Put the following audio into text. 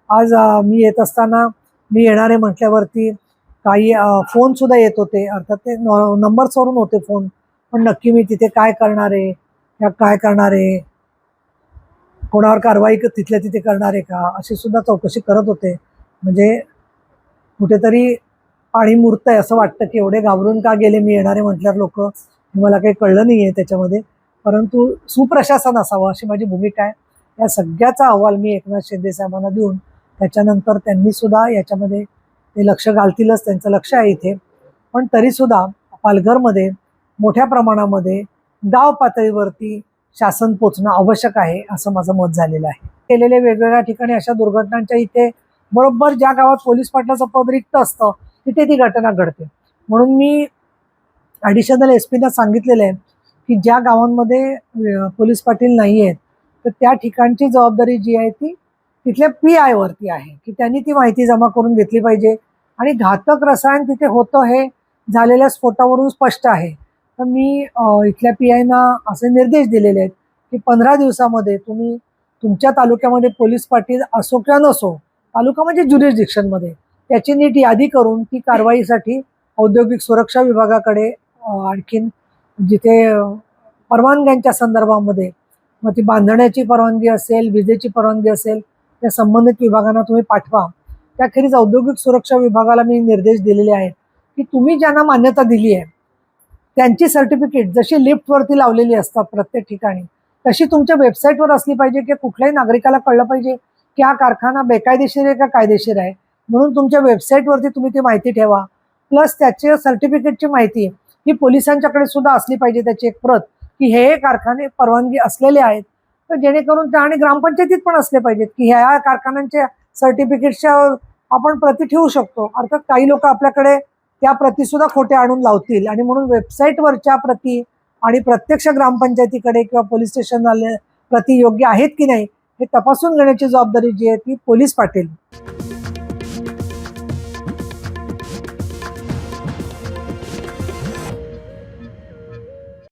आज मी येत असताना मी येणार आहे म्हटल्यावरती काही फोनसुद्धा येत होते. अर्थात ते नंबर्सवरून होते फोन. पण नक्की मी तिथे काय करणार आहे, या काय करणार आहे, कोणावर कारवाई तिथल्या तिथे करणार आहे का, अशी सुद्धा चौकशी करत होते. म्हणजे कुठेतरी पाणी मुरतंय असं वाटतं की एवढे घाबरून का गेले मी येणारे म्हटल्यावर लोक, मला काही कळलं नाही आहे त्याच्यामध्ये. परंतु सुप्रशासन असावं अशी माझी भूमिका आहे. या सगळ्याचा अहवाल मी एकनाथ शिंदे साहेबांना देऊन त्याच्यानंतर त्यांनी सुद्धा याच्यामध्ये ते लक्ष घालतीलच, त्यांचं लक्ष आहे इथे. पण तरीसुद्धा पालघरमध्ये मोठ्या प्रमाणामध्ये गाव पातळीवरती शासन पोचणं आवश्यक आहे असं माझं मत झालेलं आहे. केलेले वेगवेगळ्या ठिकाणी अशा दुर्घटनांच्या इथे बरोबर ज्या गावात पोलीस पाटलाचं पद रिक्त असतं तिथे ती घटना घडते. म्हणून मी ॲडिशनल SP-ना सांगितलेलं आहे की ज्या गावांमध्ये पोलीस पाटील नाही आहेत तर त्या ठिकाणची जबाबदारी जी आहे ती तिथल्या PI वरती आहे की त्यांनी ती माहिती जमा करून घेतली पाहिजे. आणि घातक रसायन तिथे होतं हे झालेल्या स्फोटावरून स्पष्ट आहे. तर मी इथल्या PI-ना असे निर्देश दिलेले आहेत की 15 दिवसामध्ये तुम्ही तुमच्या तालुक्यामध्ये पोलीस पाटील असो किंवा नसो, तालुका म्हणजे ज्युरिस्डिक्शनमध्ये त्याची नीट यादी करून ती कारवाईसाठी औद्योगिक सुरक्षा विभागाकडे आणखीन जिथे परवानग्यांच्या संदर्भामध्ये मग ती बांधण्याची परवानगी असेल, विजेची परवानगी असेल, त्या संबंधित विभागांना तुम्ही पाठवा. त्याखेरीज औद्योगिक सुरक्षा विभागाला मी निर्देश दिलेले आहेत की तुम्ही ज्यांना मान्यता दिली आहे त्यांची सर्टिफिकेट जशी लिफ्टवरती लावलेली असतात प्रत्येक ठिकाणी तशी तुमच्या वेबसाईटवर असली पाहिजे की कुठल्याही नागरिकाला कळलं पाहिजे की हा कारखाना बेकायदेशीर आहे का कायदेशीर आहे. म्हणून तुमच्या वेबसाईटवरती तुम्ही ती माहिती ठेवा. प्लस त्याच्या सर्टिफिकेटची माहिती ही पोलिसांच्याकडे सुद्धा असली पाहिजे, त्याची एक प्रत की हे कारखाने परवानगी असलेले आहेत. तर जेणेकरून त्या आणि ग्रामपंचायतीत पण असले पाहिजेत की ह्या कारखान्यांच्या सर्टिफिकेटच्या आपण प्रती ठेवू शकतो. अर्थात काही लोक आपल्याकडे त्या प्रतिसुद्धा खोट्या आणून लावतील आणि म्हणून वेबसाईटवरच्या प्रती आणि प्रत्यक्ष ग्रामपंचायतीकडे किंवा पोलीस स्टेशनला प्रती योग्य आहेत की नाही हे तपासून घेण्याची जबाबदारी जी आहे ती पोलीस पाटील